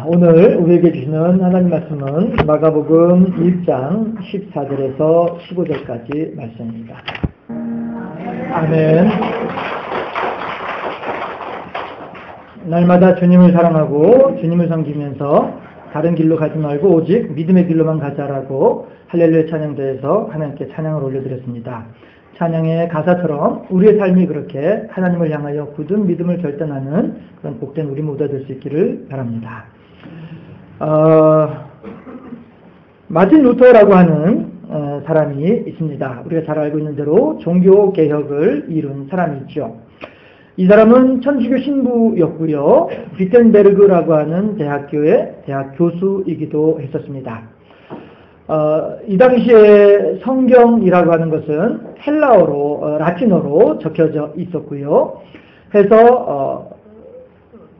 오늘 우리에게 주시는 하나님 말씀은 마가복음 1장 14절에서 15절까지 말씀입니다. 아멘. 날마다 주님을 사랑하고 주님을 섬기면서 다른 길로 가지 말고 오직 믿음의 길로만 가자라고 할렐루야 찬양대에서 하나님께 찬양을 올려드렸습니다. 찬양의 가사처럼 우리의 삶이 그렇게 하나님을 향하여 굳은 믿음을 결단하는 그런 복된 우리 모두가 될 수 있기를 바랍니다. 마틴 루터라고 하는 사람이 있습니다. 우리가 잘 알고 있는 대로 종교개혁을 이룬 사람이 있죠. 이 사람은 천주교 신부였고요. 비텐베르그라고 하는 대학교의 대학 교수이기도 했었습니다. 이 당시에 성경이라고 하는 것은 헬라어로, 라틴어로 적혀져 있었고요. 해서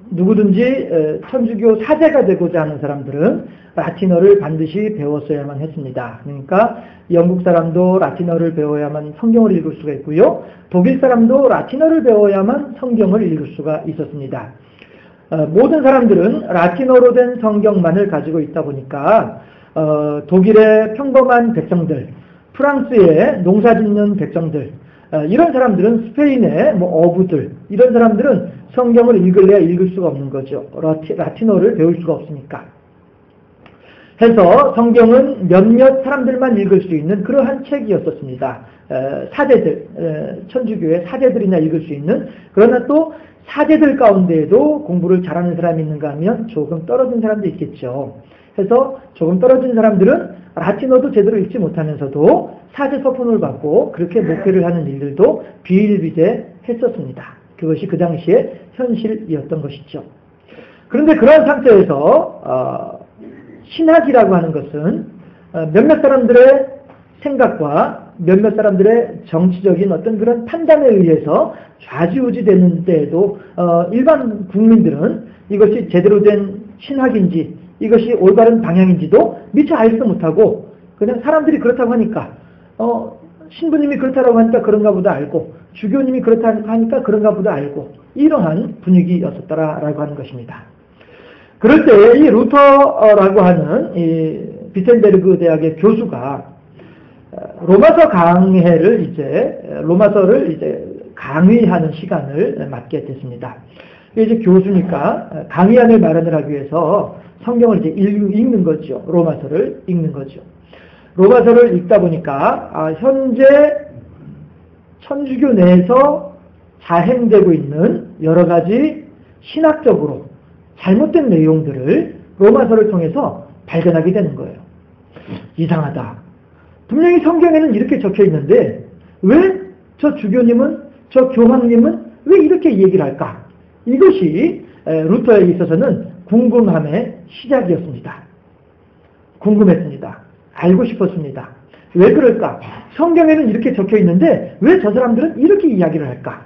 누구든지 천주교 사제가 되고자 하는 사람들은 라틴어를 반드시 배웠어야만 했습니다. 그러니까 영국 사람도 라틴어를 배워야만 성경을 읽을 수가 있고요. 독일 사람도 라틴어를 배워야만 성경을 읽을 수가 있었습니다. 모든 사람들은 라틴어로 된 성경만을 가지고 있다 보니까 독일의 평범한 백성들, 프랑스의 농사짓는 백성들, 이런 사람들은 스페인의 어부들, 이런 사람들은 성경을 읽을래야 읽을 수가 없는 거죠. 라틴어를 배울 수가 없으니까. 해서 성경은 몇몇 사람들만 읽을 수 있는 그러한 책이었었습니다. 사제들, 천주교의 사제들이나 읽을 수 있는, 그러나 또 사제들 가운데에도 공부를 잘하는 사람이 있는가 하면 조금 떨어진 사람도 있겠죠. 해서 조금 떨어진 사람들은 라틴어도 제대로 읽지 못하면서도 사제 서fun을 받고 그렇게 목회를 하는 일들도 비일비재했었습니다. 그것이 그 당시에 현실이었던 것이죠. 그런데 그런 상태에서 신학이라고 하는 것은 몇몇 사람들의 생각과 몇몇 사람들의 정치적인 어떤 그런 판단에 의해서 좌지우지 되는 때에도 일반 국민들은 이것이 제대로 된 신학인지 이것이 올바른 방향인지도 미처 알지도 못하고 그냥 사람들이 그렇다고 하니까 신부님이 그렇다고 하니까 그런가 보다 알고 주교님이 그렇다고 하니까 그런가 보다 알고 이러한 분위기였었다라고 하는 것입니다. 그럴 때 이 루터라고 하는 이 비텐베르그 대학의 교수가 로마서 로마서를 이제 강의하는 시간을 맡게 됐습니다. 이제 교수니까 강의안을 마련을 하기 위해서 성경을 이제 읽는 거죠. 로마서를 읽는 거죠. 로마서를 읽다 보니까 현재 천주교 내에서 자행되고 있는 여러 가지 신학적으로 잘못된 내용들을 로마서를 통해서 발견하게 되는 거예요. 이상하다. 분명히 성경에는 이렇게 적혀 있는데 왜 저 주교님은, 저 교황님은 왜 이렇게 얘기를 할까? 이것이 루터에 있어서는 궁금함의 시작이었습니다. 궁금했습니다. 알고 싶었습니다. 왜 그럴까? 성경에는 이렇게 적혀 있는데 왜 저 사람들은 이렇게 이야기를 할까?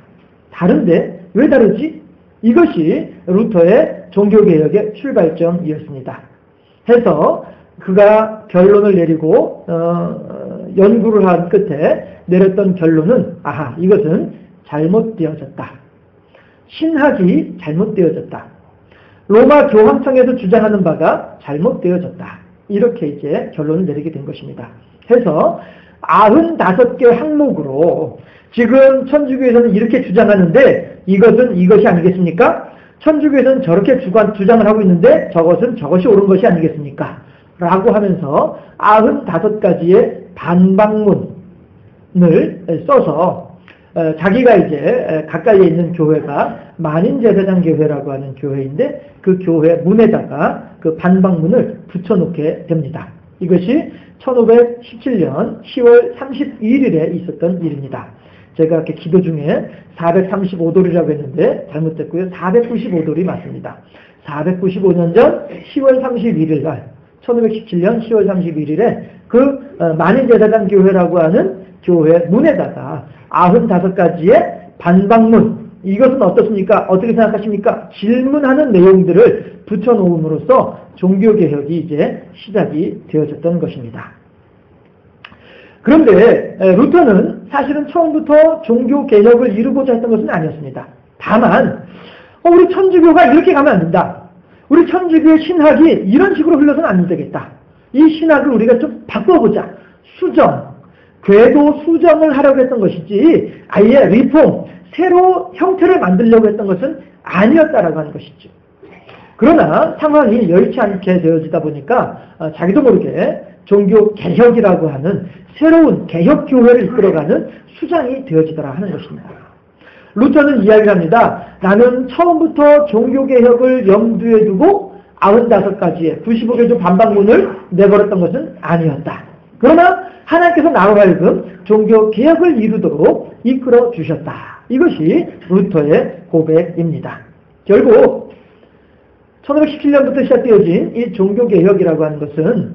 다른데 왜 다르지? 이것이 루터의 종교개혁의 출발점이었습니다. 해서 그가 결론을 내리고 연구를 한 끝에 내렸던 결론은 이것은 잘못되어졌다. 신학이 잘못되어졌다. 로마 교황청에서 주장하는 바가 잘못되어졌다. 이렇게 이제 결론을 내리게 된 것입니다. 해서 95개 항목으로 지금 천주교에서는 이렇게 주장하는데 이것이 아니겠습니까? 천주교에서는 저렇게 주장을 하고 있는데 저것이 옳은 것이 아니겠습니까? 라고 하면서 95가지의 반박문을 써서 자기가 이제 가까이에 있는 교회가 만인제사장 교회라고 하는 교회인데 그 교회 문에다가 그 반박문을 붙여놓게 됩니다. 이것이 1517년 10월 31일에 있었던 일입니다. 제가 이렇게 기도 중에 435돌이라고 했는데 잘못됐고요. 495돌이 맞습니다. 495년 전 10월 31일 날 1517년 10월 31일에 그 만인제사장 교회라고 하는 교회 문에다가 95가지의 반박문, 이것은 어떻습니까? 어떻게 생각하십니까? 질문하는 내용들을 붙여놓음으로써 종교개혁이 이제 시작이 되어졌던 것입니다. 그런데 루터는 사실은 처음부터 종교개혁을 이루고자 했던 것은 아니었습니다. 다만 우리 천주교가 이렇게 가면 안 된다. 우리 천주교의 신학이 이런 식으로 흘러서는 안 되겠다. 이 신학을 우리가 좀 바꿔보자. 수정, 궤도 수정을 하려고 했던 것이지 아예 리폼, 새로 형태를 만들려고 했던 것은 아니었다라고 하는 것이죠. 그러나 상황이 여의치 않게 되어지다 보니까 자기도 모르게 종교 개혁이라고 하는 새로운 개혁 교회를 이끌어가는 수장이 되어지더라 하는 것입니다. 루터는 이야기를 합니다. 나는 처음부터 종교 개혁을 염두에 두고 95가지의 95개조 반박문을 내걸었던 것은 아니었다. 그러나 하나님께서 나로 하여금 종교 개혁을 이루도록 이끌어 주셨다. 이것이 루터의 고백입니다. 결국 1517년부터 시작되어진 이 종교개혁이라고 하는 것은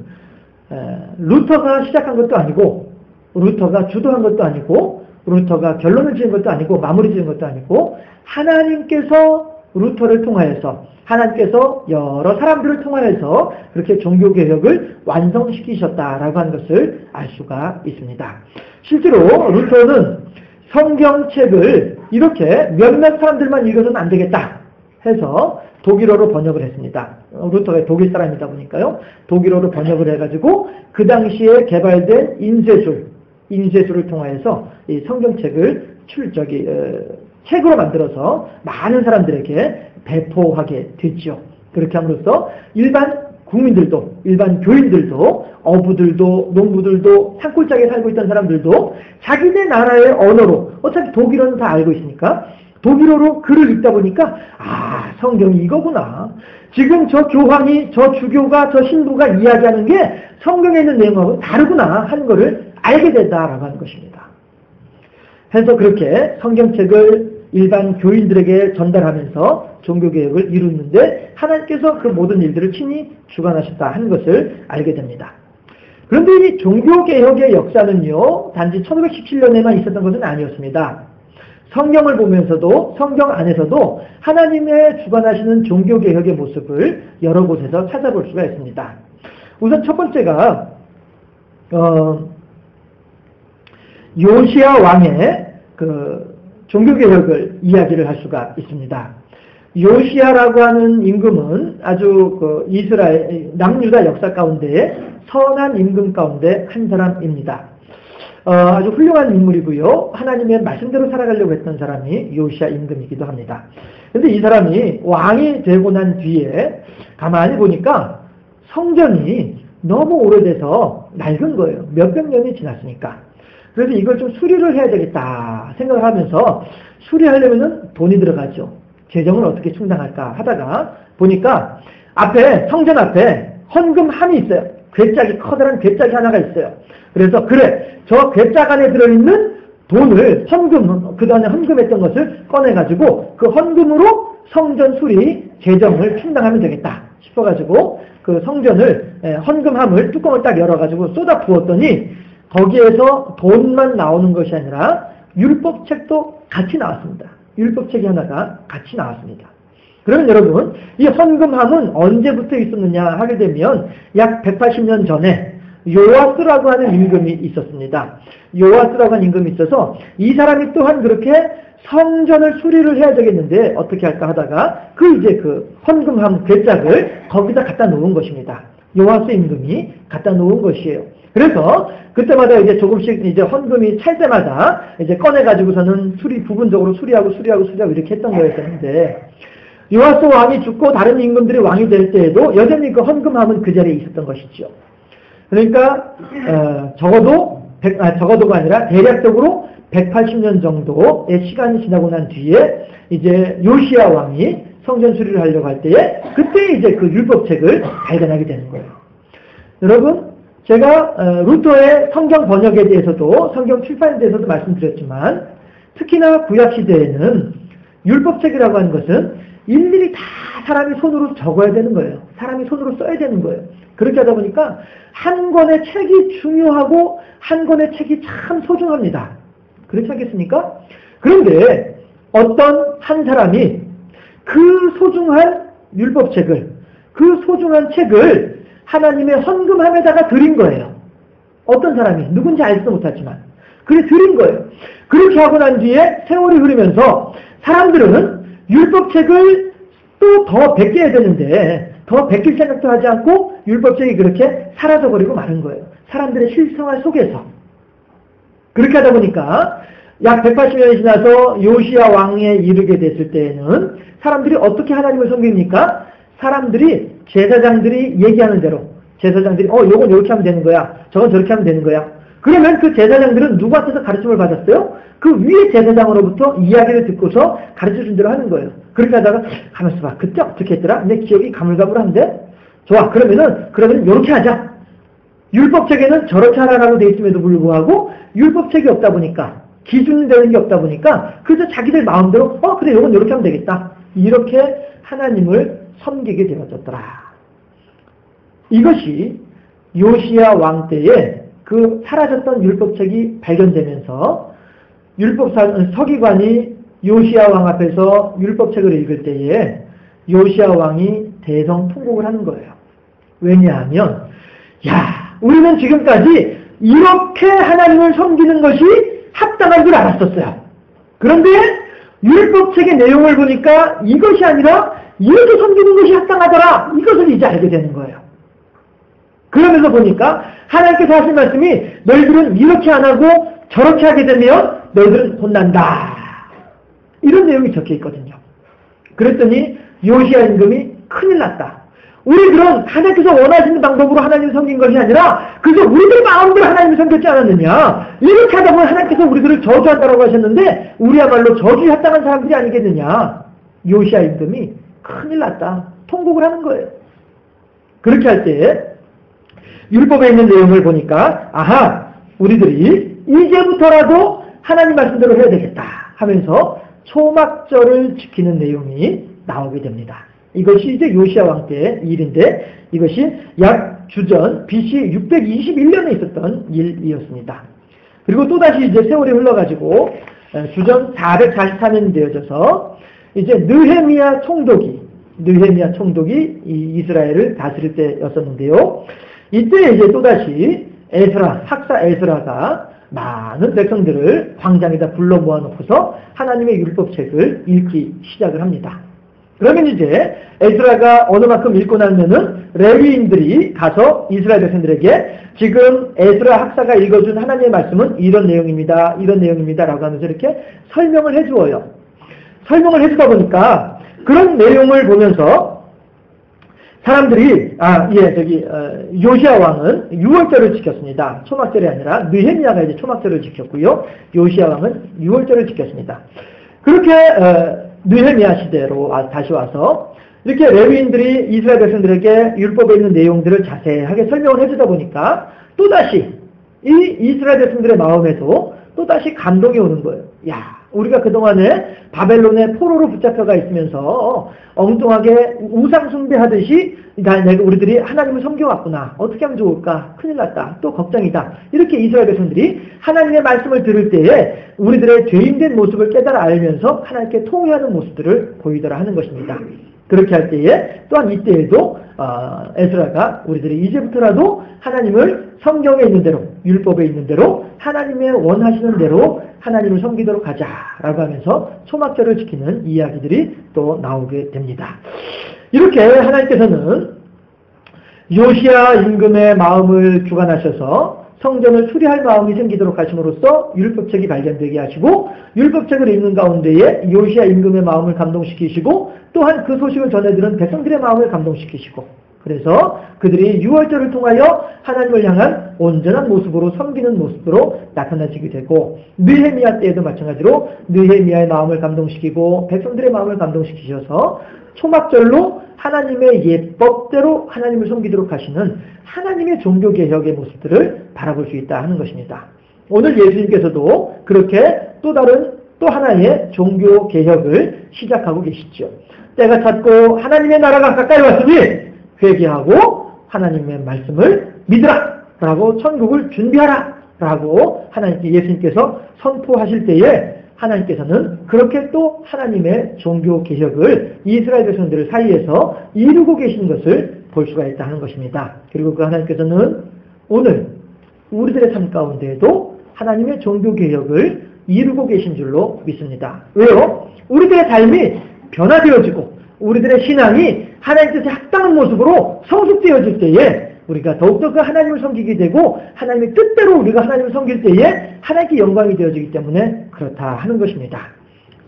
루터가 시작한 것도 아니고 루터가 주도한 것도 아니고 루터가 결론을 지은 것도 아니고 마무리 지은 것도 아니고 하나님께서 루터를 통하여서 하나님께서 여러 사람들을 통하여서 그렇게 종교개혁을 완성시키셨다라고 하는 것을 알 수가 있습니다. 실제로 루터는 성경책을 이렇게 몇몇 사람들만 읽어서는 안 되겠다 해서 독일어로 번역을 했습니다. 루터가 독일 사람이다 보니까요. 독일어로 번역을 해가지고 그 당시에 개발된 인쇄술을 통하여서 이 성경책을 책으로 만들어서 많은 사람들에게 배포하게 됐죠. 그렇게 함으로써 일반 국민들도, 일반 교인들도, 어부들도, 농부들도, 산골짜기에 살고 있던 사람들도 자기네 나라의 언어로, 어차피 독일어는 다 알고 있으니까 독일어로 글을 읽다 보니까 성경이 이거구나. 지금 저 교황이, 저 주교가, 저 신부가 이야기하는 게 성경에 있는 내용하고 다르구나 하는 것을 알게 된다라고 하는 것입니다. 해서 그렇게 성경책을 일반 교인들에게 전달하면서 종교개혁을 이루는데 하나님께서 그 모든 일들을 친히 주관하셨다 하는 것을 알게 됩니다. 그런데 이 종교개혁의 역사는요, 단지 1517년에만 있었던 것은 아니었습니다. 성경을 보면서도 성경 안에서도 하나님의 주관하시는 종교개혁의 모습을 여러 곳에서 찾아볼 수가 있습니다. 우선 첫 번째가 요시야 왕의 그 종교개혁을 이야기를 할 수가 있습니다. 요시야라고 하는 임금은 아주 그 이스라엘 남유다 역사 가운데 선한 임금 가운데 한 사람입니다. 아주 훌륭한 인물이고요. 하나님의 말씀대로 살아가려고 했던 사람이 요시야 임금이기도 합니다. 그런데 이 사람이 왕이 되고 난 뒤에 가만히 보니까 성전이 너무 오래돼서 낡은 거예요. 몇백 년이 지났으니까. 그래서 이걸 좀 수리를 해야 되겠다 생각을 하면서 수리하려면 돈이 들어가죠. 재정을 어떻게 충당할까 하다가 보니까 성전 앞에 헌금함이 있어요. 괴짝이, 커다란 괴짝이 하나가 있어요. 그래서 저 괴짝 안에 들어있는 돈을 그동안에 헌금했던 것을 꺼내가지고 그 헌금으로 성전 수리 재정을 충당하면 되겠다 싶어가지고 그 성전을 헌금함을 뚜껑을 딱 열어가지고 쏟아 부었더니 거기에서 돈만 나오는 것이 아니라 율법책도 같이 나왔습니다. 율법책이 하나가 같이 나왔습니다. 그러면 여러분, 이 헌금함은 언제부터 있었느냐 하게 되면 약 180년 전에 요아스라고 하는 임금이 있었습니다. 요아스라고 하는 임금이 있어서 이 사람이 또한 그렇게 성전을 수리를 해야 되겠는데 어떻게 할까 하다가 그 헌금함 괴짝을 거기다 갖다 놓은 것입니다. 요아스 임금이 갖다 놓은 것이에요. 그래서 그때마다 이제 조금씩 이제 헌금이 찰 때마다 이제 꺼내가지고서는 부분적으로 수리하고 이렇게 했던 거였었는데 요아스 왕이 죽고 다른 임금들이 왕이 될 때에도 여전히 그 헌금함은 그 자리에 있었던 것이죠. 그러니까 적어도가 아니라 대략적으로 180년 정도의 시간이 지나고 난 뒤에 이제 요시야 왕이 성전 수리를 하려고 할 때에 그때 이제 그 율법책을 발견하게 되는 거예요. 여러분, 제가 루터의 성경 번역에 대해서도 성경 출판에 대해서도 말씀드렸지만 특히나 구약시대에는 율법책이라고 하는 것은 일일이 다 사람이 손으로 적어야 되는 거예요. 사람이 손으로 써야 되는 거예요. 그렇게 하다 보니까 한 권의 책이 중요하고 한 권의 책이 참 소중합니다. 그렇지 않겠습니까? 그런데 어떤 한 사람이 그 소중한 율법책을, 그 소중한 책을 하나님의 헌금함에다가 드린 거예요. 어떤 사람이, 누군지 알지도 못하지만. 그래 드린 거예요. 그렇게 하고 난 뒤에 세월이 흐르면서 사람들은 율법책을 또 더 베껴야 되는데 더 베낄 생각도 하지 않고 율법책이 그렇게 사라져버리고 마는 거예요. 사람들의 실생활 속에서. 그렇게 하다 보니까 약 180년이 지나서 요시야 왕에 이르게 됐을 때에는 사람들이 어떻게 하나님을 섬깁니까? 사람들이 제사장들이 얘기하는 대로 제사장들이 요건 이렇게 하면 되는 거야. 저건 저렇게 하면 되는 거야. 그러면 그 제사장들은 누구한테서 가르침을 받았어요? 그 위에 제사장으로부터 이야기를 듣고서 가르쳐준 대로 하는 거예요. 그렇게 하다가 가만있어 봐. 그때 어떻게 했더라? 내 기억이 가물가물한데? 좋아. 그러면 이렇게 하자. 율법책에는 저렇게 하라고 되어 있음에도 불구하고 율법책이 없다 보니까 기준이 되는 게 없다 보니까 그래서 자기들 마음대로 그래 이건 이렇게 하면 되겠다. 이렇게 하나님을 섬기게 되어졌더라. 이것이 요시야 왕 때에 그 사라졌던 율법책이 발견되면서 서기관이 요시야 왕 앞에서 율법책을 읽을 때에 요시야 왕이 대성통곡을 하는 거예요. 왜냐하면 우리는 지금까지 이렇게 하나님을 섬기는 것이 합당한 줄 알았었어요. 그런데 율법책의 내용을 보니까 이것이 아니라 이렇게 섬기는 것이 합당하더라. 이것을 이제 알게 되는 거예요. 그러면서 보니까 하나님께서 하신 말씀이 너희들은 이렇게 안 하고 저렇게 하게 되면 너희들은 혼난다. 이런 내용이 적혀 있거든요. 그랬더니 요시야 임금이 큰일 났다. 우리들은 하나님께서 원하시는 방법으로 하나님을 섬긴 것이 아니라 그저 우리들 마음대로 하나님을 섬겼지 않았느냐. 이렇게 하다 보면 하나님께서 우리들을 저주한다라고 하셨는데 우리야말로 저주에 합당한 사람들이 아니겠느냐. 요시야 임금이 큰일 났다. 통곡을 하는 거예요. 그렇게 할 때 율법에 있는 내용을 보니까 우리들이 이제부터라도 하나님 말씀대로 해야 되겠다 하면서 초막절을 지키는 내용이 나오게 됩니다. 이것이 이제 요시야 왕 때의 일인데 이것이 약 주전 BC 621년에 있었던 일이었습니다. 그리고 또다시 이제 세월이 흘러가지고 주전 444년이 되어져서 이제 느헤미야 총독이 이스라엘을 다스릴 때였었는데요. 이때 이제 또다시 학사 에스라가 많은 백성들을 광장에다 불러 모아놓고서 하나님의 율법책을 읽기 시작을 합니다. 그러면 이제 에스라가 어느 만큼 읽고 나면은 레위인들이 가서 이스라엘 백성들에게 지금 에스라 학사가 읽어준 하나님의 말씀은 이런 내용입니다. 라고 하면서 이렇게 설명을 해주어요. 설명을 해주다 보니까 그런 내용을 보면서 사람들이 요시야 왕은 6월절을 지켰습니다. 초막절이 아니라 느헤미야가 이제 초막절을 지켰고요. 요시야 왕은 6월절을 지켰습니다. 그렇게 느헤미야 시대로 다시 와서 이렇게 레위인들이 이스라엘 백성들에게 율법에 있는 내용들을 자세하게 설명을 해주다 보니까 또다시 이 이스라엘 백성들의 마음에도 또다시 감동이 오는 거예요. 우리가 그동안에 바벨론의 포로로 붙잡혀가 있으면서 엉뚱하게 우상 숭배하듯이 우리들이 하나님을 섬겨왔구나. 어떻게 하면 좋을까? 큰일 났다. 또 걱정이다. 이렇게 이스라엘 백성들이 하나님의 말씀을 들을 때에 우리들의 죄인된 모습을 깨달아 알면서 하나님께 통회하는 모습들을 보이더라 하는 것입니다. 그렇게 할 때에 또한 이때에도 에스라가 우리들이 이제부터라도 하나님을 성경에 있는 대로 율법에 있는 대로 하나님의 원하시는 대로 하나님을 섬기도록 하자라고 하면서 초막절을 지키는 이야기들이 또 나오게 됩니다. 이렇게 하나님께서는 요시야 임금의 마음을 주관하셔서 성전을 수리할 마음이 생기도록 하심으로써 율법책이 발견되게 하시고 율법책을 읽는 가운데에 요시야 임금의 마음을 감동시키시고 또한 그 소식을 전해들은 백성들의 마음을 감동시키시고 그래서 그들이 유월절을 통하여 하나님을 향한 온전한 모습으로 섬기는 모습으로 나타나지게 되고 느헤미야 때에도 마찬가지로 느헤미야의 마음을 감동시키고 백성들의 마음을 감동시키셔서 초막절로 하나님의 예법대로 하나님을 섬기도록 하시는 하나님의 종교개혁의 모습들을 바라볼 수 있다 하는 것입니다. 오늘 예수님께서도 그렇게 또 하나의 종교개혁을 시작하고 계시죠. 때가 찼고 하나님의 나라가 가까이 왔으니 회개하고 하나님의 말씀을 믿으라 라고 천국을 준비하라 라고 예수님께서 선포하실 때에 하나님께서는 그렇게 또 하나님의 종교개혁을 이스라엘 백성들 사이에서 이루고 계신 것을 볼 수가 있다 하는 것입니다. 그리고 그 하나님께서는 오늘 우리들의 삶 가운데에도 하나님의 종교개혁을 이루고 계신 줄로 믿습니다. 왜요? 우리들의 삶이 변화되어지고 우리들의 신앙이 하나님 뜻에 합당한 모습으로 성숙되어질 때에 우리가 더욱더 그 하나님을 섬기게 되고 하나님의 뜻대로 우리가 하나님을 섬길 때에 하나님께 영광이 되어지기 때문에 그렇다 하는 것입니다.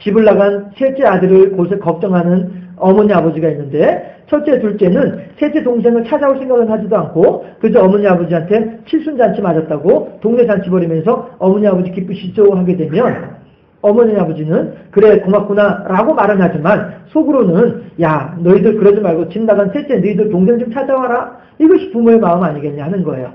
집을 나간 셋째 아들을 곳에 걱정하는 어머니 아버지가 있는데 첫째 둘째는 셋째 동생을 찾아올 생각은 하지도 않고 그저 어머니 아버지한테 칠순잔치 맞았다고 동네 잔치 벌이면서 어머니 아버지 기쁘시죠 하게 되면 어머니 아버지는 그래 고맙구나 라고 말은 하지만 속으로는 야 너희들 그러지 말고 집 나간 셋째 너희들 동생 좀 찾아와라 이것이 부모의 마음 아니겠냐 하는 거예요.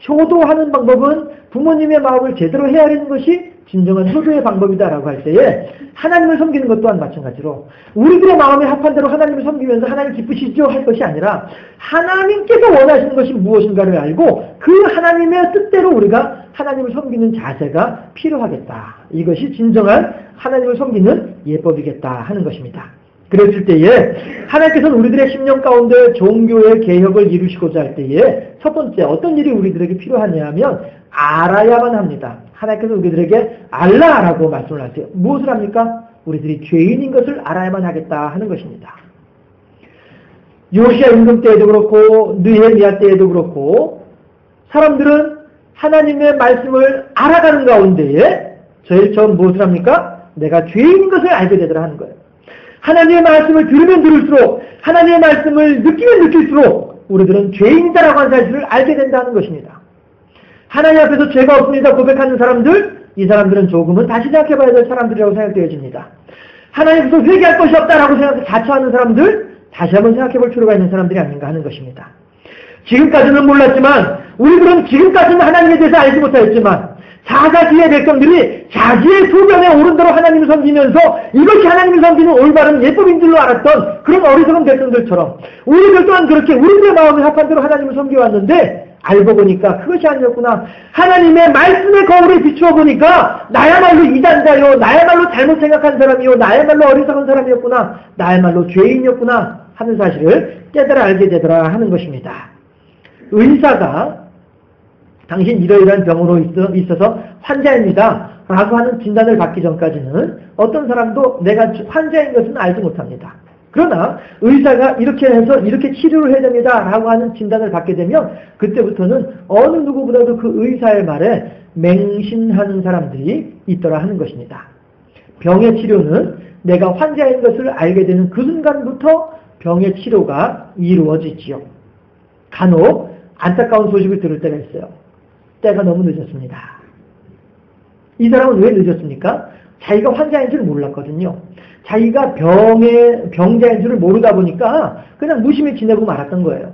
효도하는 방법은 부모님의 마음을 제대로 헤아리는 것이 진정한 효도의 방법이다라고 할 때에 하나님을 섬기는 것 또한 마찬가지로 우리들의 마음에 합한 대로 하나님을 섬기면서 하나님 기쁘시죠 할 것이 아니라 하나님께서 원하시는 것이 무엇인가를 알고 그 하나님의 뜻대로 우리가 하나님을 섬기는 자세가 필요하겠다. 이것이 진정한 하나님을 섬기는 예법이겠다 하는 것입니다. 그랬을 때에 하나님께서는 우리들의 심령 가운데 종교의 개혁을 이루시고자 할 때에 첫 번째 어떤 일이 우리들에게 필요하냐 하면 알아야만 합니다. 하나님께서 우리들에게 알라라고 말씀을 하세요. 무엇을 합니까? 우리들이 죄인인 것을 알아야만 하겠다 하는 것입니다. 요시야 임금 때에도 그렇고 느헤미야 때에도 그렇고 사람들은 하나님의 말씀을 알아가는 가운데에 제일 처음 무엇을 합니까? 내가 죄인인 것을 알게 되더라 하는 거예요. 하나님의 말씀을 들으면 들을수록 하나님의 말씀을 느끼면 느낄수록 우리들은 죄인이다라고 하는 사실을 알게 된다는 것입니다. 하나님 앞에서 죄가 없습니다 고백하는 사람들, 이 사람들은 조금은 다시 생각해봐야 될 사람들이라고 생각되어집니다. 하나님 앞에서 회개할 것이 없다라고 생각해서 자처하는 사람들, 다시 한번 생각해볼 필요가 있는 사람들이 아닌가 하는 것입니다. 지금까지는 몰랐지만 우리들은 지금까지는 하나님에 대해서 알지 못하였지만 사사기의 백성들이 자기의 소견에 오른 대로 하나님을 섬기면서 이것이 하나님을 섬기는 올바른 예법인 줄로 알았던 그런 어리석은 백성들처럼 우리들 또한 그렇게 우리들의 마음을 합한 대로 하나님을 섬겨왔는데 알고 보니까 그것이 아니었구나. 하나님의 말씀의 거울에 비추어 보니까 나야말로 이단자요, 나야말로 잘못 생각한 사람이요, 나야말로 어리석은 사람이었구나, 나야말로 죄인이었구나 하는 사실을 깨달아 알게 되더라 하는 것입니다. 의사가 당신 이러이러한 병으로 있어서 환자입니다 라고 하는 진단을 받기 전까지는 어떤 사람도 내가 환자인 것은 알지 못합니다. 그러나 의사가 이렇게 해서 이렇게 치료를 해야 됩니다 라고 하는 진단을 받게 되면 그때부터는 어느 누구보다도 그 의사의 말에 맹신하는 사람들이 있더라 하는 것입니다. 병의 치료는 내가 환자인 것을 알게 되는 그 순간부터 병의 치료가 이루어지지요. 간혹 안타까운 소식을 들을 때가 있어요. 때가 너무 늦었습니다. 이 사람은 왜 늦었습니까? 자기가 환자인 줄 몰랐거든요. 자기가 병자인 줄을 모르다 보니까 그냥 무심히 지내고 말았던 거예요.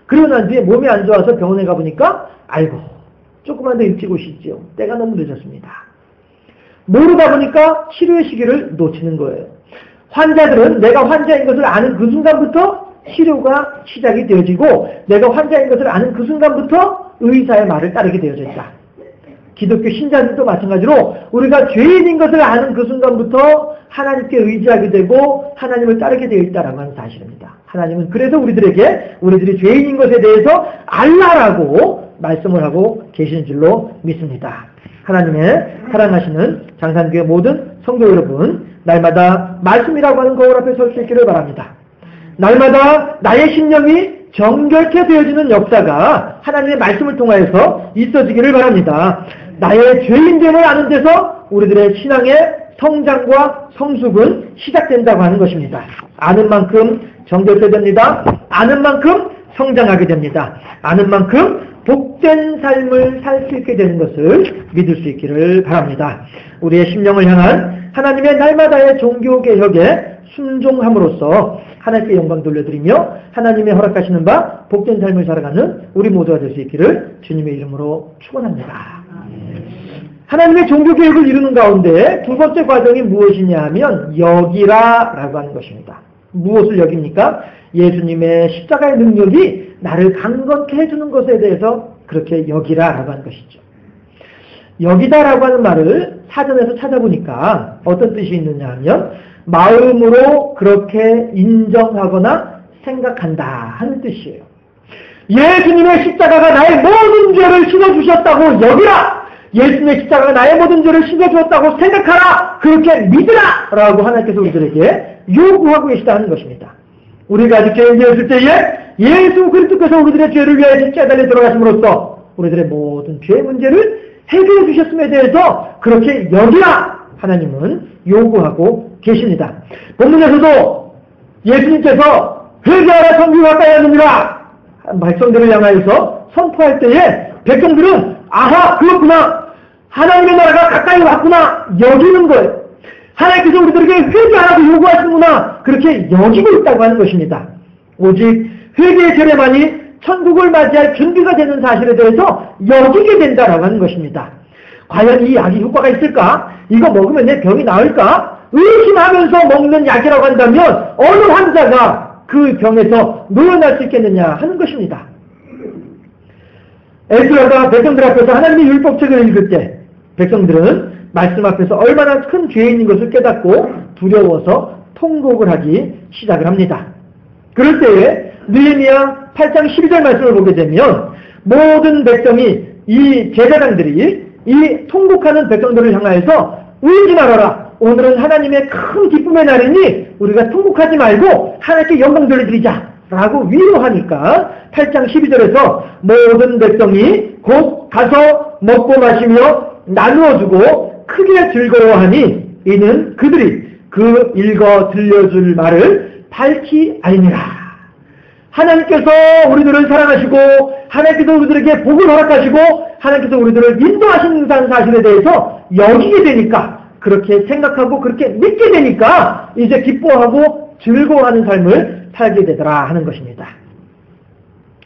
그러고 난 뒤에 몸이 안 좋아서 병원에 가보니까 아이고 조금만 더 일찍 오시죠. 때가 너무 늦었습니다. 모르다 보니까 치료의 시기를 놓치는 거예요. 환자들은 내가 환자인 것을 아는 그 순간부터 치료가 시작이 되어지고 내가 환자인 것을 아는 그 순간부터 의사의 말을 따르게 되어져 있다. 기독교 신자들도 마찬가지로 우리가 죄인인 것을 아는 그 순간부터 하나님께 의지하게 되고 하나님을 따르게 되어 있다라고 하는 사실입니다. 하나님은 그래서 우리들이 죄인인 것에 대해서 알라라고 말씀을 하고 계시는 줄로 믿습니다. 하나님의 사랑하시는 장산교회 모든 성도 여러분, 날마다 말씀이라고 하는 거울 앞에 설 수 있기를 바랍니다. 날마다 나의 심령이 정결케 되어지는 역사가 하나님의 말씀을 통하여서 있어지기를 바랍니다. 나의 죄인됨을 아는 데서 우리들의 신앙의 성장과 성숙은 시작된다고 하는 것입니다. 아는 만큼 정결케 됩니다. 아는 만큼 성장하게 됩니다. 아는 만큼 복된 삶을 살 수 있게 되는 것을 믿을 수 있기를 바랍니다. 우리의 심령을 향한 하나님의 날마다의 종교개혁에 순종함으로써 하나님께 영광 돌려드리며 하나님의 허락하시는 바 복된 삶을 살아가는 우리 모두가 될 수 있기를 주님의 이름으로 축원합니다. 하나님의 종교개혁을 이루는 가운데 두 번째 과정이 무엇이냐 하면 여기라라고 하는 것입니다. 무엇을 여깁니까? 예수님의 십자가의 능력이 나를 강건케 해주는 것에 대해서 그렇게 여기라라고 하는 것이죠. 여기다라고 하는 말을 사전에서 찾아보니까 어떤 뜻이 있느냐 하면 마음으로 그렇게 인정하거나 생각한다 하는 뜻이에요. 예수님의 십자가가 나의 모든 죄를 씻어주셨다고 여기라! 예수님의 십자가가 나의 모든 죄를 씻어주었다고 생각하라! 그렇게 믿으라! 라고 하나님께서 우리들에게 요구하고 계시다는 것입니다. 우리가 아직 죄인되었을 때에 예수 그리스도께서 우리들의 죄를 위하여 십자가에 들어가심으로써 우리들의 모든 죄의 문제를 해결해 주셨음에 대해서 그렇게 여기라 하나님은 요구하고 계십니다. 본문에서도 예수님께서 회개하라 성경이 가까이 왔느니라 백성들을 향하여서 선포할 때에 백성들은 아하 그렇구나 하나님의 나라가 가까이 왔구나 여기는 거예요. 하나님께서 우리들에게 회개하라고 요구하시는구나 그렇게 여기고 있다고 하는 것입니다. 오직 회개의 절에만이 천국을 맞이할 준비가 되는 사실에 대해서 여기게 된다라고 하는 것입니다. 과연 이 약이 효과가 있을까? 이거 먹으면 내 병이 나을까? 의심하면서 먹는 약이라고 한다면 어느 환자가 그 병에서 놓여날 수 있겠느냐 하는 것입니다. 에스라가 백성들 앞에서 하나님의 율법책을 읽을 때 백성들은 말씀 앞에서 얼마나 큰 죄인인 것을 깨닫고 두려워서 통곡을 하기 시작을 합니다. 그럴 때에 느헤미야 8장 12절 말씀을 보게 되면 모든 백성이 이 제사장들이 이 통곡하는 백성들을 향하여서 울지 말아라. 오늘은 하나님의 큰 기쁨의 날이니 우리가 통곡하지 말고 하나님께 영광 돌려드리자 라고 위로하니까 8장 12절에서 모든 백성이 곧 가서 먹고 마시며 나누어주고 크게 즐거워하니 이는 그들이 그 읽어 들려줄 말을 밝히 알니라. 하나님께서 우리들을 사랑하시고 하나님께서 우리들에게 복을 허락하시고 하나님께서 우리들을 인도하시는 사실에 대해서 여기게 되니까 그렇게 생각하고 그렇게 믿게 되니까 이제 기뻐하고 즐거워하는 삶을 살게 되더라 하는 것입니다.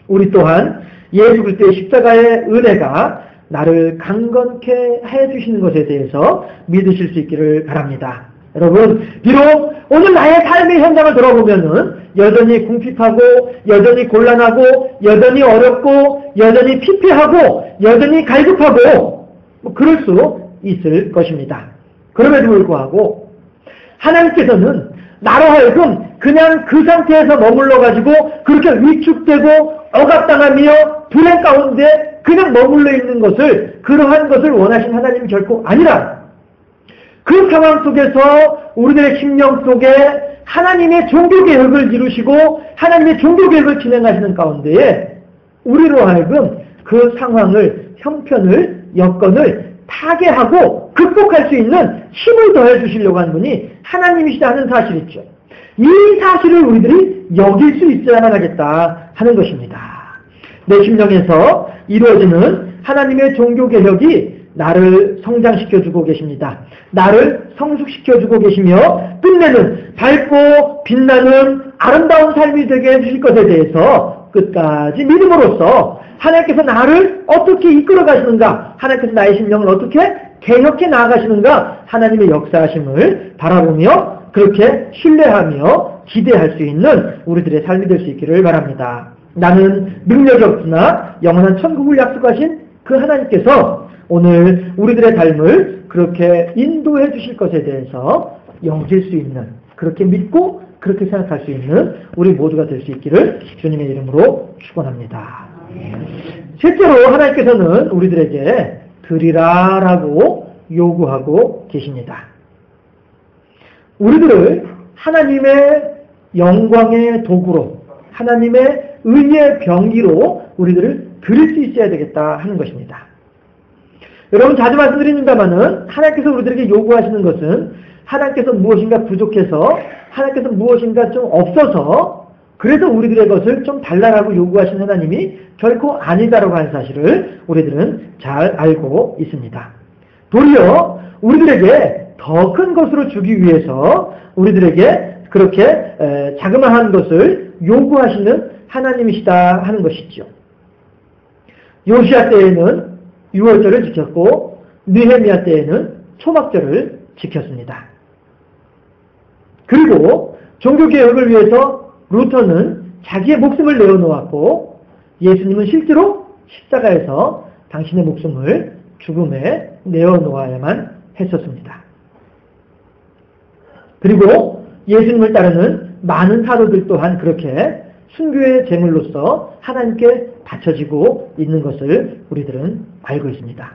우리 또한 예수 그리스도의 십자가의 은혜가 나를 강건케 해주시는 것에 대해서 믿으실 수 있기를 바랍니다. 여러분, 비록 오늘 나의 삶의 현장을 돌아보면은 여전히 궁핍하고 여전히 곤란하고 여전히 어렵고 여전히 피폐하고 여전히 갈급하고 그럴 수 있을 것입니다. 그럼에도 불구하고 하나님께서는 나로 하여금 그냥 그 상태에서 머물러가지고 그렇게 위축되고 억압당하며 불행 가운데 그냥 머물러 있는 것을 그러한 것을 원하신 하나님이 결코 아니라 그 상황 속에서 우리들의 심령 속에 하나님의 종교개혁을 이루시고 하나님의 종교개혁을 진행하시는 가운데에 우리로 하여금 그 상황을 형편을 여건을 타개하고 극복할 수 있는 힘을 더해 주시려고 하는 분이 하나님이시다 하는 사실이죠. 이 사실을 우리들이 여길 수 있어야만 하겠다 하는 것입니다. 내 심령에서 이루어지는 하나님의 종교개혁이 나를 성장시켜주고 계십니다. 나를 성숙시켜주고 계시며 끝내는 밝고 빛나는 아름다운 삶이 되게 해주실 것에 대해서 끝까지 믿음으로써 하나님께서 나를 어떻게 이끌어 가시는가, 하나님께서 나의 심령을 어떻게 개혁해 나아가시는가, 하나님의 역사하심을 바라보며 그렇게 신뢰하며 기대할 수 있는 우리들의 삶이 될 수 있기를 바랍니다. 나는 능력이 없으나 영원한 천국을 약속하신 그 하나님께서 오늘 우리들의 삶을 그렇게 인도해 주실 것에 대해서 영질 수 있는, 그렇게 믿고 그렇게 생각할 수 있는 우리 모두가 될 수 있기를 주님의 이름으로 축원합니다. 실제로 하나님께서는 우리들에게 드리라라고 요구하고 계십니다. 우리들을 하나님의 영광의 도구로, 하나님의 의의 병기로 우리들을 드릴 수 있어야 되겠다 하는 것입니다. 여러분, 자주 말씀드립니다마는 하나님께서 우리들에게 요구하시는 것은 하나님께서 무엇인가 부족해서, 하나님께서 무엇인가 좀 없어서 그래서 우리들의 것을 좀 달라라고 요구하신 하나님이 결코 아니다라고 하는 사실을 우리들은 잘 알고 있습니다. 도리어 우리들에게 더 큰 것으로 주기 위해서 우리들에게 그렇게 자그마한 것을 요구하시는 하나님이시다 하는 것이죠. 요시야 때에는 유월절을 지켰고 느헤미야 때에는 초막절을 지켰습니다. 그리고 종교개혁을 위해서 루터는 자기의 목숨을 내어놓았고 예수님은 실제로 십자가에서 당신의 목숨을 죽음에 내어놓아야만 했었습니다. 그리고 예수님을 따르는 많은 사도들 또한 그렇게 순교의 제물로서 하나님께 바쳐지고 있는 것을 우리들은 알고 있습니다.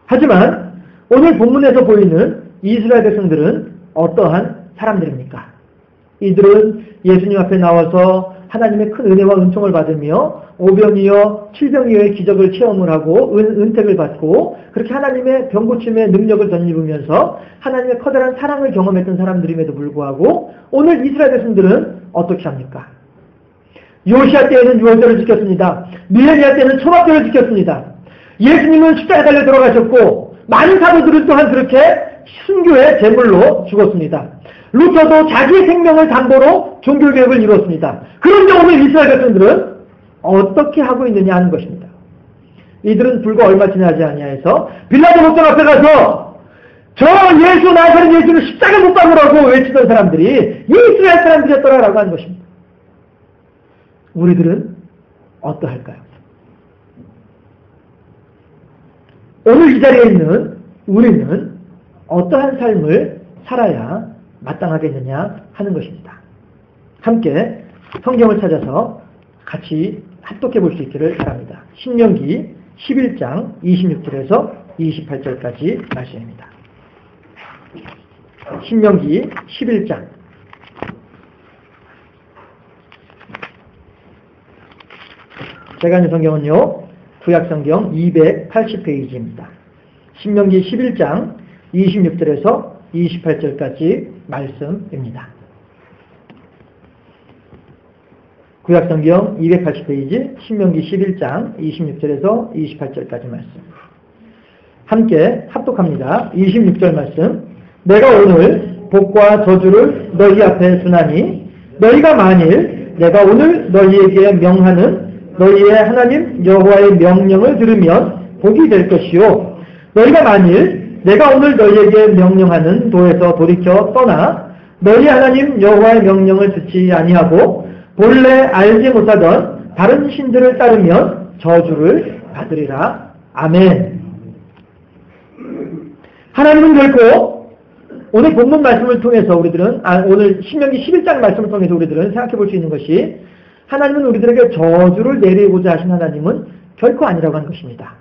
하지만 오늘 본문에서 보이는 이스라엘 백성들은 어떠한 사람들입니까? 이들은 예수님 앞에 나와서 하나님의 큰 은혜와 은총을 받으며 오병이어 칠병이어의 기적을 체험을 하고 은택을 받고 그렇게 하나님의 병고침의 능력을 덧입으면서 하나님의 커다란 사랑을 경험했던 사람들임에도 불구하고 오늘 이스라엘 백성들은 어떻게 합니까? 요시아 때에는 유월절을 지켰습니다. 미레미야 때는 초막절을 지켰습니다. 예수님은 십자가에 달려 돌아가셨고 많은 사도들은 또한 그렇게 순교의 제물로 죽었습니다. 루터도 자기의 생명을 담보로 종교개혁을 이루었습니다. 그런데 오늘 이스라엘 백성들은 어떻게 하고 있느냐 하는 것입니다. 이들은 불과 얼마 지나지 아니하여서 빌라도 목장 앞에 가서 저 예수 나사렛 예수를 십자가에 못 박으라고 외치던 사람들이 이스라엘 사람들이었더라라고 하는 것입니다. 우리들은 어떠할까요? 오늘 이 자리에 있는 우리는 어떠한 삶을 살아야 마땅하겠느냐 하는 것입니다. 함께 성경을 찾아서 같이 합독해 볼 수 있기를 바랍니다. 신명기 11장 26절에서 28절까지 말씀입니다. 신명기 11장 제가 있는 성경은요, 구약성경 280페이지입니다. 신명기 11장 26절에서 28절까지 말씀입니다. 구약성경 280페이지 신명기 11장 26절에서 28절까지 말씀. 함께 합독합니다. 26절 말씀. 내가 오늘 복과 저주를 너희 앞에 두나니 너희가 만일 내가 오늘 너희에게 명하는 너희의 하나님 여호와의 명령을 들으면 복이 될 것이요 너희가 만일 내가 오늘 너희에게 명령하는 도에서 돌이켜 떠나 너희 하나님 여호와의 명령을 듣지 아니하고 본래 알지 못하던 다른 신들을 따르면 저주를 받으리라. 아멘. 하나님은 결코 오늘 본문 말씀을 통해서 우리들은 오늘 신명기 11장 말씀을 통해서 우리들은 생각해 볼 수 있는 것이 하나님은 우리들에게 저주를 내리고자 하신 하나님은 결코 아니라고 하는 것입니다.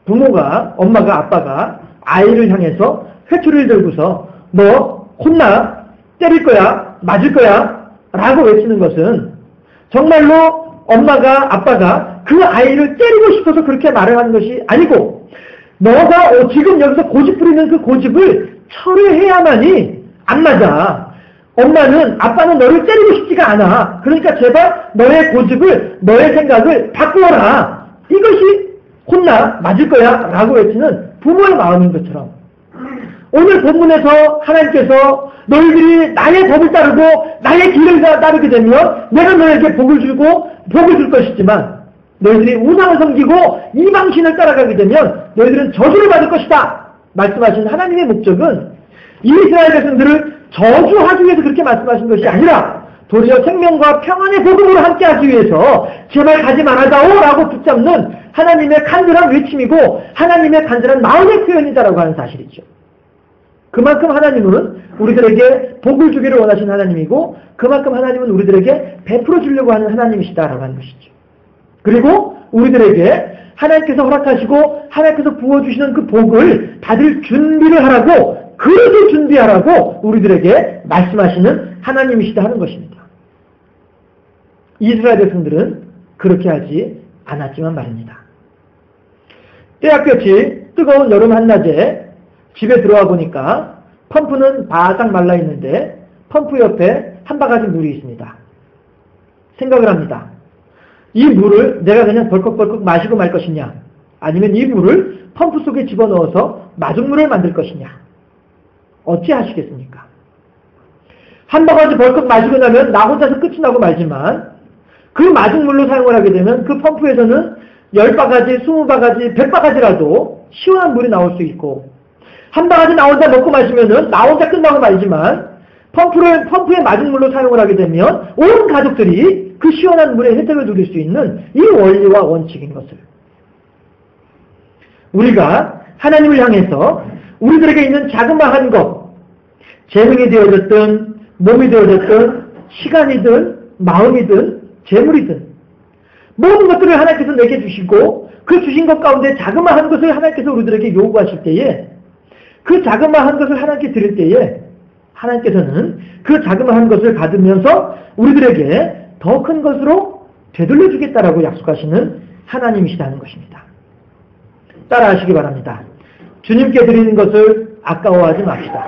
부모가, 엄마가, 아빠가 아이를 향해서 회초리를 들고서 너 혼나, 때릴 거야, 맞을 거야 라고 외치는 것은 정말로 엄마가, 아빠가 그 아이를 때리고 싶어서 그렇게 말을 하는 것이 아니고 너가 지금 여기서 고집 부리는 그 고집을 철회해야만이 안 맞아. 엄마는, 아빠는 너를 때리고 싶지가 않아. 그러니까 제발 너의 고집을, 너의 생각을 바꾸어라. 이것이 혼나, 맞을 거야 라고 외치는 부모의 마음인 것처럼 오늘 본문에서 하나님께서 너희들이 나의 법을 따르고 나의 길을 따르게 되면 내가 너에게 복을 주고 복을 줄 것이지만 너희들이 우상을 섬기고 이방신을 따라가게 되면 너희들은 저주를 받을 것이다 말씀하신 하나님의 목적은 이스라엘 백성들을 저주하기 위해서 그렇게 말씀하신 것이 아니라 도리어 생명과 평안의 복음으로 함께하기 위해서 제발 가지 말아다오 라고 붙잡는 하나님의 간절한 외침이고 하나님의 간절한 마음의 표현이다라고 하는 사실이죠. 그만큼 하나님은 우리들에게 복을 주기를 원하시는 하나님이고 그만큼 하나님은 우리들에게 베풀어 주려고 하는 하나님이시다라고 하는 것이죠. 그리고 우리들에게 하나님께서 허락하시고 하나님께서 부어주시는 그 복을 받을 준비를 하라고 그릇을 준비하라고 우리들에게 말씀하시는 하나님이시다 하는 것입니다. 이스라엘 백성들은 그렇게 하지 않았지만 말입니다. 때학볕이 뜨거운 여름 한낮에 집에 들어와 보니까 펌프는 바싹 말라 있는데 펌프 옆에 한 바가지 물이 있습니다. 생각을 합니다. 이 물을 내가 그냥 벌컥벌컥 마시고 말 것이냐 아니면 이 물을 펌프 속에 집어넣어서 마중물을 만들 것이냐 어찌 하시겠습니까? 한 바가지 벌컥 마시고 나면 나 혼자서 끝이 나고 말지만 그 마중물로 사용을 하게 되면 그 펌프에서는 10바가지, 20바가지, 100바가지라도 시원한 물이 나올 수 있고 한 바가지 나 혼자 먹고 마시면은 나 혼자 끝나고 말지만 펌프의 마중물로 사용을 하게 되면 온 가족들이 그 시원한 물의 혜택을 누릴 수 있는 이 원리와 원칙인 것을 우리가 하나님을 향해서 우리들에게 있는 자그마한 것 재능이 되어졌든 몸이 되어졌든 시간이든 마음이든 재물이든 모든 것들을 하나님께서 내게 주시고 그 주신 것 가운데 자그마한 것을 하나님께서 우리들에게 요구하실 때에 그 자그마한 것을 하나님께 드릴 때에 하나님께서는 그 자그마한 것을 받으면서 우리들에게 더 큰 것으로 되돌려 주겠다라고 약속하시는 하나님이시다는 것입니다. 따라하시기 바랍니다. 주님께 드리는 것을 아까워하지 맙시다.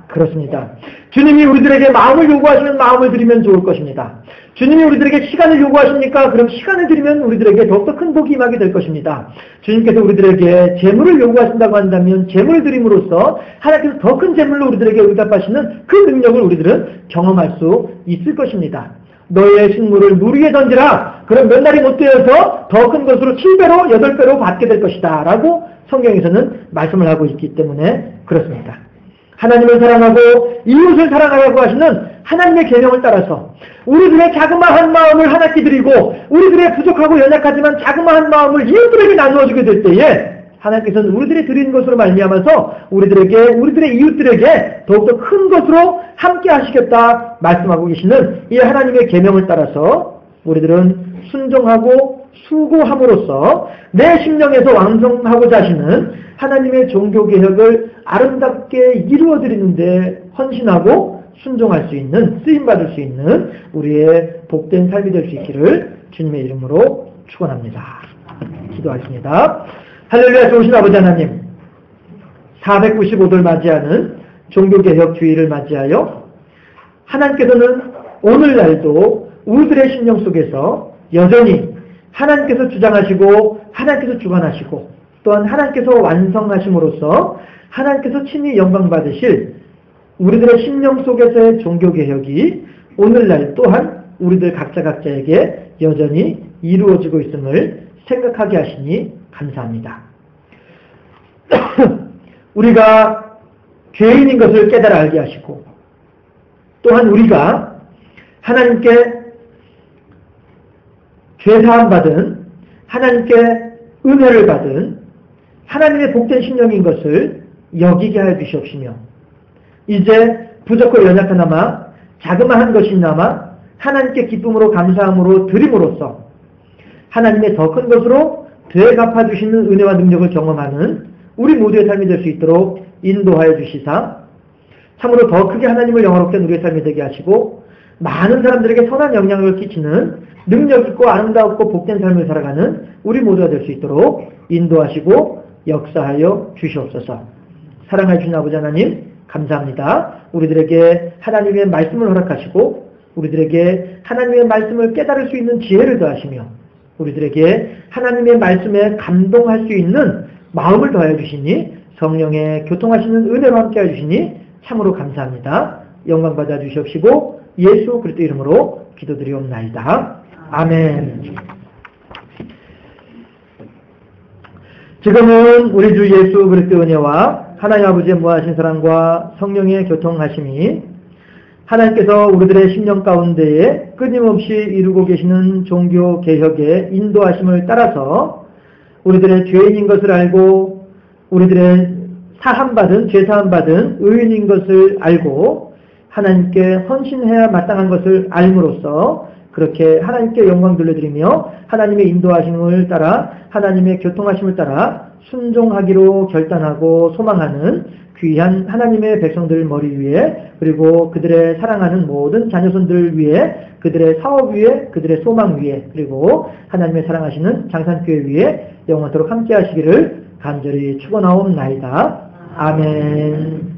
그렇습니다. 주님이 우리들에게 마음을 요구하시면 마음을 드리면 좋을 것입니다. 주님이 우리들에게 시간을 요구하십니까? 그럼 시간을 드리면 우리들에게 더욱더 큰 복이 임하게 될 것입니다. 주님께서 우리들에게 재물을 요구하신다고 한다면 재물을 드림으로써 하나님께서 더 큰 재물로 우리들에게 응답하시는 그 능력을 우리들은 경험할 수 있을 것입니다. 너의 식물을 물 위에 던지라. 그럼 몇 날이 못 되어서 더 큰 것으로 7배로 8배로 받게 될 것이다 라고 성경에서는 말씀을 하고 있기 때문에 그렇습니다. 하나님을 사랑하고 이웃을 사랑하라고 하시는 하나님의 계명을 따라서 우리들의 자그마한 마음을 하나님께 드리고 우리들의 부족하고 연약하지만 자그마한 마음을 이웃들에게 나누어주게 될 때에 하나님께서는 우리들이 드리는 것으로 말미암아서 우리들의 이웃들에게 더욱더 큰 것으로 함께 하시겠다 말씀하고 계시는 이 하나님의 계명을 따라서 우리들은 순종하고 수고함으로써 내 심령에서 완성하고자 하시는 하나님의 종교개혁을 아름답게 이루어드리는데 헌신하고 순종할 수 있는, 쓰임받을 수 있는 우리의 복된 삶이 될 수 있기를 주님의 이름으로 축원합니다. 기도하겠습니다. 할렐루야. 좋으신 아버지 하나님, 495도를 맞이하는 종교개혁 주의를 맞이하여 하나님께서는 오늘날도 우리들의 심령 속에서 여전히 하나님께서 주장하시고 하나님께서 주관하시고 또한 하나님께서 완성하심으로써 하나님께서 친히 영광 받으실 우리들의 심령 속에서의 종교개혁이 오늘날 또한 우리들 각자에게 여전히 이루어지고 있음을 생각하게 하시니 감사합니다. 우리가 죄인인 것을 깨달아 알게 하시고 또한 우리가 하나님께 죄사함 받은 하나님께 은혜를 받은 하나님의 복된 심령인 것을 여기게 하여 주시옵시며 이제 부족하고 연약하나마 자그마한 것이나마 하나님께 기쁨으로 감사함으로 드림으로써 하나님의 더 큰 것으로 되갚아 주시는 은혜와 능력을 경험하는 우리 모두의 삶이 될 수 있도록 인도하여 주시사 참으로 더 크게 하나님을 영화롭게 우리의 삶이 되게 하시고 많은 사람들에게 선한 영향을 끼치는 능력 있고 아름답고 복된 삶을 살아가는 우리 모두가 될 수 있도록 인도하시고 역사하여 주시옵소서. 사랑하여 주신 아버지 하나님 감사합니다. 우리들에게 하나님의 말씀을 허락하시고 우리들에게 하나님의 말씀을 깨달을 수 있는 지혜를 더하시며 우리들에게 하나님의 말씀에 감동할 수 있는 마음을 더하여 주시니 성령의 교통하시는 은혜로 함께해 주시니 참으로 감사합니다. 영광 받아 주시옵시고 예수 그리스도 이름으로 기도드리옵나이다. 아멘. 지금은 우리 주 예수 그리스도 은혜와 하나님 아버지의 무하신 사랑과 성령의 교통하심이 하나님께서 우리들의 심령 가운데에 끊임없이 이루고 계시는 종교 개혁의 인도하심을 따라서 우리들의 죄인인 것을 알고 우리들의 죄사함받은 의인인 것을 알고 하나님께 헌신해야 마땅한 것을 알므로써 그렇게 하나님께 영광 돌려드리며 하나님의 인도하심을 따라 하나님의 교통하심을 따라 순종하기로 결단하고 소망하는 귀한 하나님의 백성들 머리 위에 그리고 그들의 사랑하는 모든 자녀손들 위에 그들의 사업 위에 그들의 소망 위에 그리고 하나님의 사랑하시는 장산교회 위에 영원토록 함께 하시기를 간절히 축원하옵나이다. 아멘.